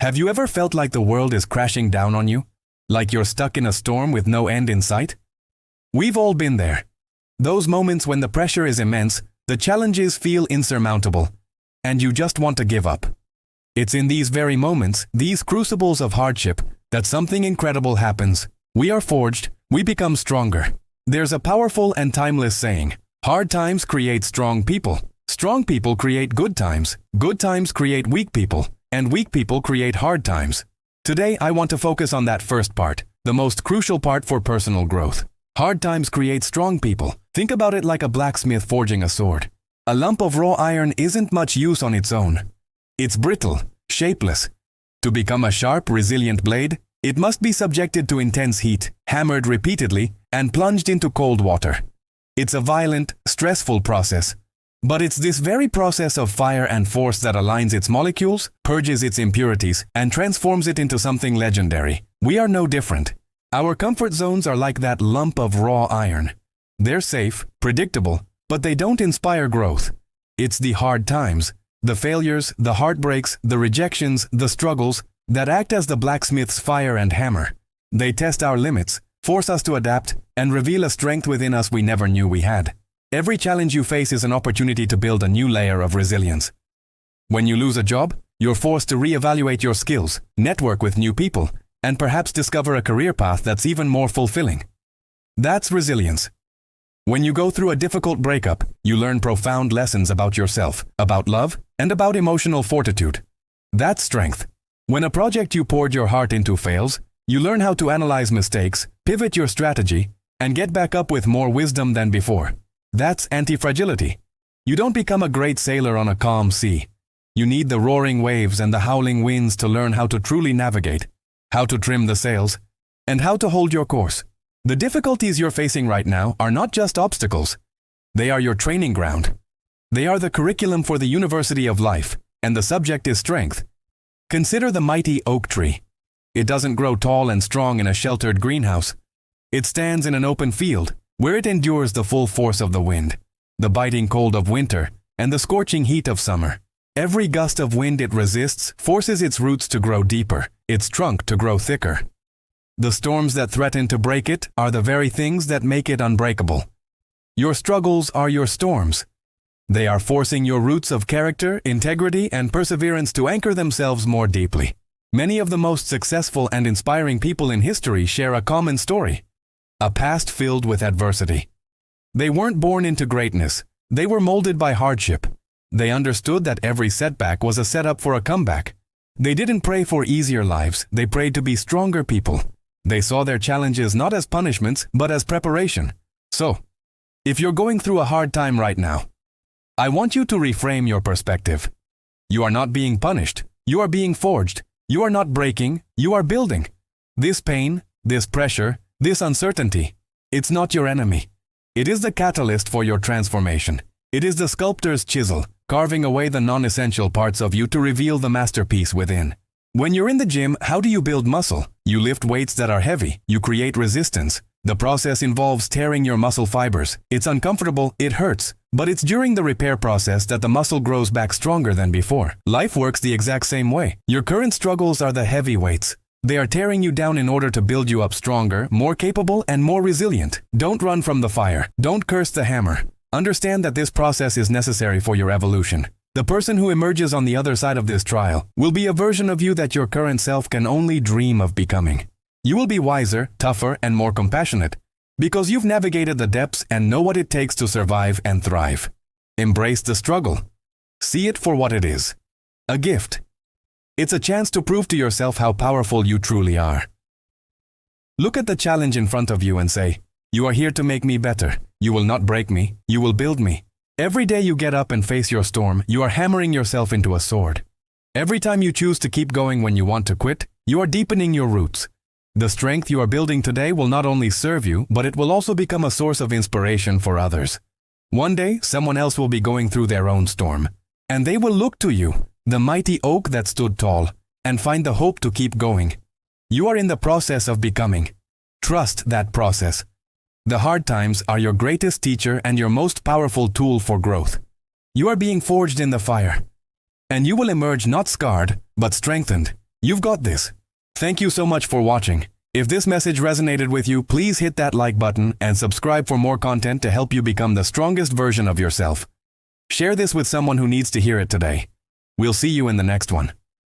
Have you ever felt like the world is crashing down on you? Like you're stuck in a storm with no end in sight? We've all been there. Those moments when the pressure is immense, the challenges feel insurmountable, and you just want to give up. It's in these very moments, these crucibles of hardship, that something incredible happens. We are forged, we become stronger. There's a powerful and timeless saying, hard times create strong people create good times create weak people, and weak people create hard times. Today I want to focus on that first part, the most crucial part for personal growth. Hard times create strong people. Think about it like a blacksmith forging a sword. A lump of raw iron isn't much use on its own. It's brittle, shapeless. To become a sharp, resilient blade, it must be subjected to intense heat, hammered repeatedly, and plunged into cold water. It's a violent, stressful process. But it's this very process of fire and force that aligns its molecules, purges its impurities, and transforms it into something legendary. We are no different. Our comfort zones are like that lump of raw iron. They're safe, predictable, but they don't inspire growth. It's the hard times, the failures, the heartbreaks, the rejections, the struggles, that act as the blacksmith's fire and hammer. They test our limits, force us to adapt, and reveal a strength within us we never knew we had. Every challenge you face is an opportunity to build a new layer of resilience. When you lose a job, you're forced to reevaluate your skills, network with new people, and perhaps discover a career path that's even more fulfilling. That's resilience. When you go through a difficult breakup, you learn profound lessons about yourself, about love, and about emotional fortitude. That's strength. When a project you poured your heart into fails, you learn how to analyze mistakes, pivot your strategy, and get back up with more wisdom than before. That's anti-fragility. You don't become a great sailor on a calm sea. You need the roaring waves and the howling winds to learn how to truly navigate, how to trim the sails, and how to hold your course. The difficulties you're facing right now are not just obstacles. They are your training ground. They are the curriculum for the University of Life, and the subject is strength. Consider the mighty oak tree. It doesn't grow tall and strong in a sheltered greenhouse. It stands in an open field, where it endures the full force of the wind, the biting cold of winter, and the scorching heat of summer. Every gust of wind it resists forces its roots to grow deeper, its trunk to grow thicker. The storms that threaten to break it are the very things that make it unbreakable. Your struggles are your storms. They are forcing your roots of character, integrity, and perseverance to anchor themselves more deeply. Many of the most successful and inspiring people in history share a common story. A past filled with adversity. They weren't born into greatness. They were molded by hardship. They understood that every setback was a setup for a comeback. They didn't pray for easier lives. They prayed to be stronger people. They saw their challenges not as punishments, but as preparation. So, if you're going through a hard time right now, I want you to reframe your perspective. You are not being punished. You are being forged. You are not breaking. You are building. This pain, this pressure, this uncertainty, it's not your enemy. It is the catalyst for your transformation. It is the sculptor's chisel, carving away the non-essential parts of you to reveal the masterpiece within. When you're in the gym, how do you build muscle? You lift weights that are heavy. You create resistance. The process involves tearing your muscle fibers. It's uncomfortable, it hurts, but it's during the repair process that the muscle grows back stronger than before. Life works the exact same way. Your current struggles are the heavy weights. They are tearing you down in order to build you up stronger, more capable, and more resilient. Don't run from the fire. Don't curse the hammer. Understand that this process is necessary for your evolution. The person who emerges on the other side of this trial will be a version of you that your current self can only dream of becoming. You will be wiser, tougher, and more compassionate because you've navigated the depths and know what it takes to survive and thrive. Embrace the struggle. See it for what it is. A gift. It's a chance to prove to yourself how powerful you truly are. Look at the challenge in front of you and say, you are here to make me better. You will not break me. You will build me. Every day you get up and face your storm, you are hammering yourself into a sword. Every time you choose to keep going when you want to quit, you are deepening your roots. The strength you are building today will not only serve you, but it will also become a source of inspiration for others. One day, someone else will be going through their own storm, and they will look to you, the mighty oak that stood tall, and find the hope to keep going. You are in the process of becoming. Trust that process. The hard times are your greatest teacher and your most powerful tool for growth. You are being forged in the fire, and you will emerge not scarred, but strengthened. You've got this. Thank you so much for watching. If this message resonated with you, please hit that like button and subscribe for more content to help you become the strongest version of yourself. Share this with someone who needs to hear it today. We'll see you in the next one.